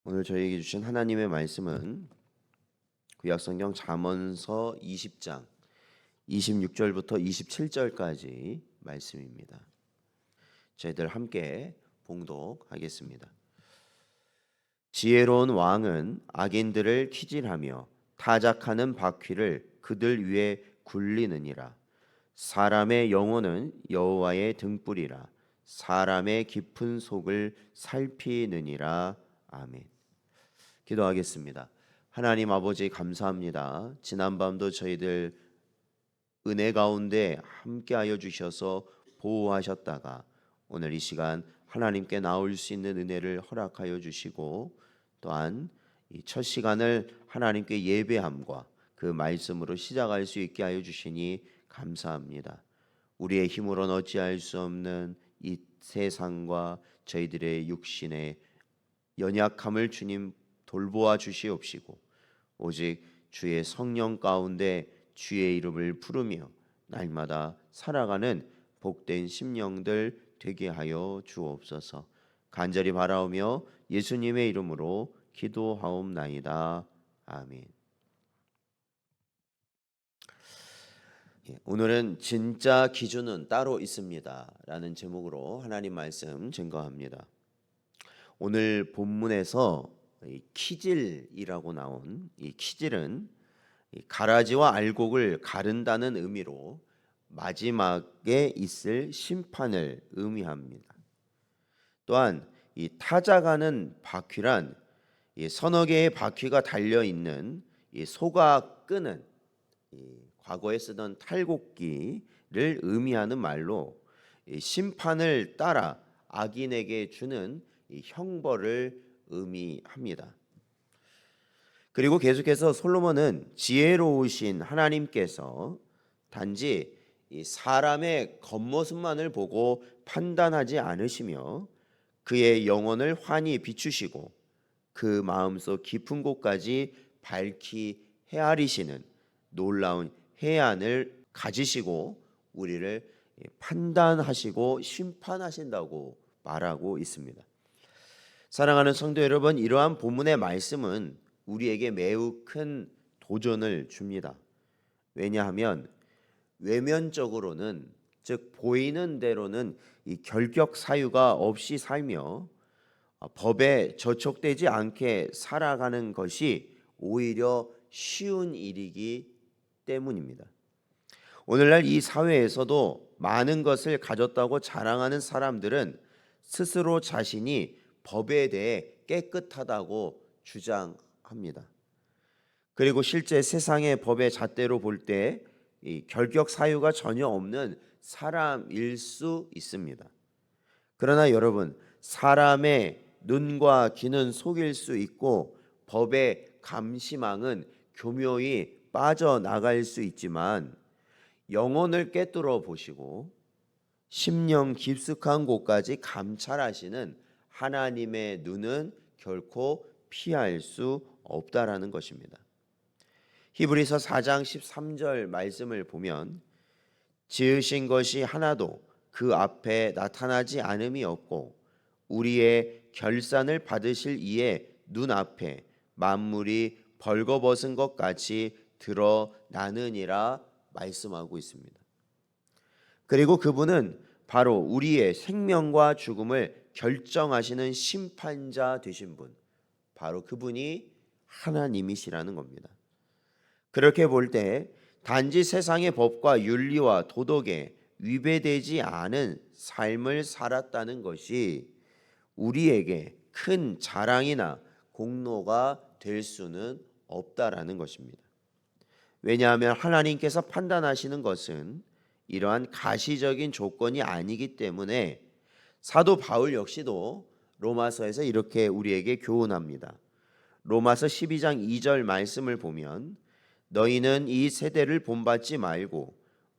오늘 저희에게 주신 하나님의 말씀은 구약성경 잠언서 20장 26절부터 27절까지 말씀입니다. 저희들 함께 봉독하겠습니다. 지혜로운 왕은 악인들을 키질하며 타작하는 바퀴를 그들 위에 굴리느니라. 사람의 영혼은 여호와의 등불이라. 사람의 깊은 속을 살피느니라. 아멘. 기도하겠습니다. 하나님 아버지 감사합니다. 지난밤도 저희들 은혜 가운데 함께하여 주셔서 보호하셨다가 오늘 이 시간 하나님께 나올 수 있는 은혜를 허락하여 주시고 또한 이 첫 시간을 하나님께 예배함과 그 말씀으로 시작할 수 있게 하여 주시니 감사합니다. 우리의 힘으로는 어찌할 수 없는 이 세상과 저희들의 육신의 연약함을 주님 돌보아 주시옵시고 오직 주의 성령 가운데 주의 이름을 부르며 날마다 살아가는 복된 심령들 되게 하여 주옵소서. 간절히 바라오며 예수님의 이름으로 기도하옵나이다. 아멘. 오늘은 진짜 기준은 따로 있습니다 라는 제목으로 하나님 말씀 증거합니다. 오늘 본문에서 키질이라고 나온 이 키질은 가라지와 알곡을 가른다는 의미로 마지막에 있을 심판을 의미합니다. 또한 이 타작하는 바퀴란 서너 개의 바퀴가 달려 있는 소가 끄는 과거에 쓰던 탈곡기를 의미하는 말로 심판을 따라 악인에게 주는 형벌을 의미합니다. 그리고 계속해서 솔로몬은 지혜로우신 하나님께서 단지 사람의 겉모습만을 보고 판단하지 않으시며 그의 영혼을 환히 비추시고 그 마음속 깊은 곳까지 밝히 헤아리시는 놀라운 해안을 가지시고 우리를 판단하시고 심판하신다고 말하고 있습니다. 사랑하는 성도 여러분, 이러한 본문의 말씀은 우리에게 매우 큰 도전을 줍니다. 왜냐하면 외면적으로는 즉 보이는 대로는 이 결격 사유가 없이 살며 법에 저촉되지 않게 살아가는 것이 오히려 쉬운 일이기 때문입니다. 오늘날 이 사회에서도 많은 것을 가졌다고 자랑하는 사람들은 스스로 자신이 법에 대해 깨끗하다고 주장합니다. 그리고 실제 세상의 법의 잣대로 볼 때 이 결격 사유가 전혀 없는 사람일 수 있습니다. 그러나 여러분, 사람의 눈과 귀는 속일 수 있고 법의 감시망은 교묘히 빠져나갈 수 있지만 영혼을 꿰뚫어 보시고 심령 깊숙한 곳까지 감찰하시는 하나님의 눈은 결코 피할 수 없다라는 것입니다. 히브리서 4장 13절 말씀을 보면 지으신 것이 하나도 그 앞에 나타나지 않음이 없고 우리의 결산을 받으실 이의 눈앞에 만물이 벌거벗은 것 같이 드러나느니라 말씀하고 있습니다. 그리고 그분은 바로 우리의 생명과 죽음을 결정하시는 심판자 되신 분, 바로 그분이 하나님이시라는 겁니다. 그렇게 볼 때 단지 세상의 법과 윤리와 도덕에 위배되지 않은 삶을 살았다는 것이 우리에게 큰 자랑이나 공로가 될 수는 없다라는 것입니다. 왜냐하면 하나님께서 판단하시는 것은 이러한 가시적인 조건이 아니기 때문에 사도 바울 역시도 로마서에서 이렇게 우리에게 교훈합니다. 로마서 12장 2절 말씀을 보면 너희는 이 세대를 본받지 말고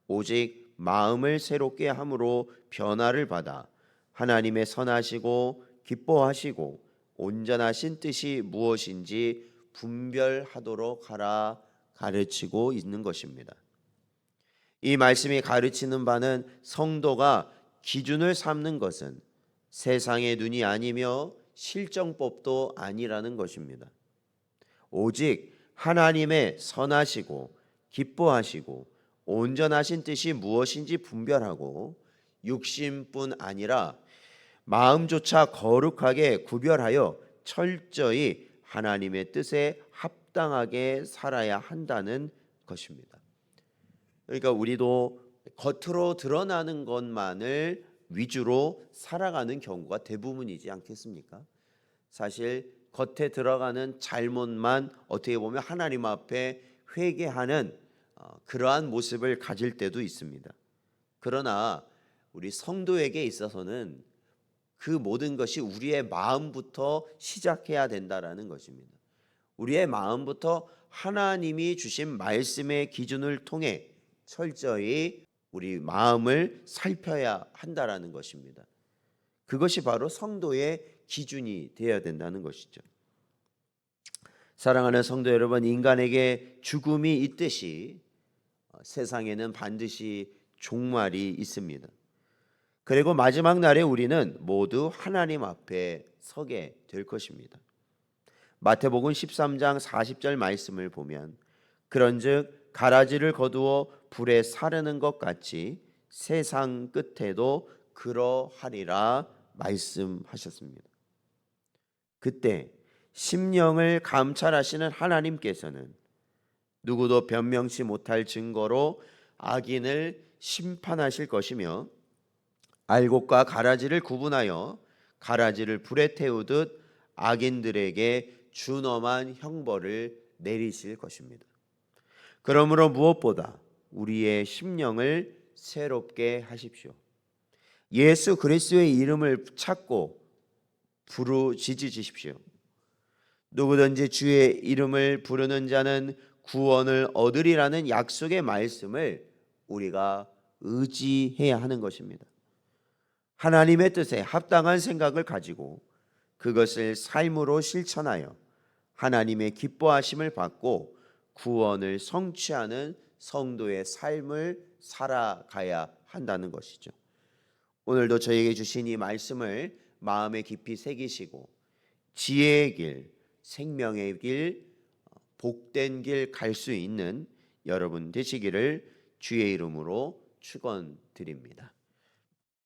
오직 마음을 새롭게 함으로 변화를 받아 하나님의 선하시고 기뻐하시고 온전하신 뜻이 무엇인지 분별하도록 하라 가르치고 있는 것입니다. 이 말씀이 가르치는 바는 성도가 기준을 삼는 것은 세상의 눈이 아니며 실정법도 아니라는 것입니다. 오직 하나님의 선하시고 기뻐하시고 온전하신 뜻이 무엇인지 분별하고 육신뿐 아니라 마음조차 거룩하게 구별하여 철저히 하나님의 뜻에 합당하게 살아야 한다는 것입니다. 그러니까 우리도 겉으로 드러나는 것만을 위주로 살아가는 경우가 대부분이지 않겠습니까? 사실 겉에 들어가는 잘못만 어떻게 보면 하나님 앞에 회개하는 그러한 모습을 가질 때도 있습니다. 그러나 우리 성도에게 있어서는 그 모든 것이 우리의 마음부터 시작해야 된다라는 것입니다. 우리의 마음부터 하나님이 주신 말씀의 기준을 통해 철저히 우리 마음을 살펴야 한다라는 것입니다. 그것이 바로 성도의 기준이 되어야 된다는 것이죠. 사랑하는 성도 여러분, 인간에게 죽음이 있듯이 세상에는 반드시 종말이 있습니다. 그리고 마지막 날에 우리는 모두 하나님 앞에 서게 될 것입니다. 마태복음 13장 40절 말씀을 보면 그런즉 가라지를 거두어 불에 사르는 것 같이 세상 끝에도 그러하리라 말씀하셨습니다. 그때 심령을 감찰하시는 하나님께서는 누구도 변명치 못할 증거로 악인을 심판하실 것이며 알곡과 가라지를 구분하여 가라지를 불에 태우듯 악인들에게 준엄한 형벌을 내리실 것입니다. 그러므로 무엇보다 우리의 심령을 새롭게 하십시오. 예수 그리스도의 이름을 찾고 부르짖으십시오. 누구든지 주의 이름을 부르는 자는 구원을 얻으리라는 약속의 말씀을 우리가 의지해야 하는 것입니다. 하나님의 뜻에 합당한 생각을 가지고 그것을 삶으로 실천하여 하나님의 기뻐하심을 받고 구원을 성취하는 성도의 삶을 살아가야 한다는 것이죠. 오늘도 저에게 주신 이 말씀을 마음에 깊이 새기시고 지혜의 길, 생명의 길, 복된 길 갈 수 있는 여러분 되시기를 주의 이름으로 축원드립니다.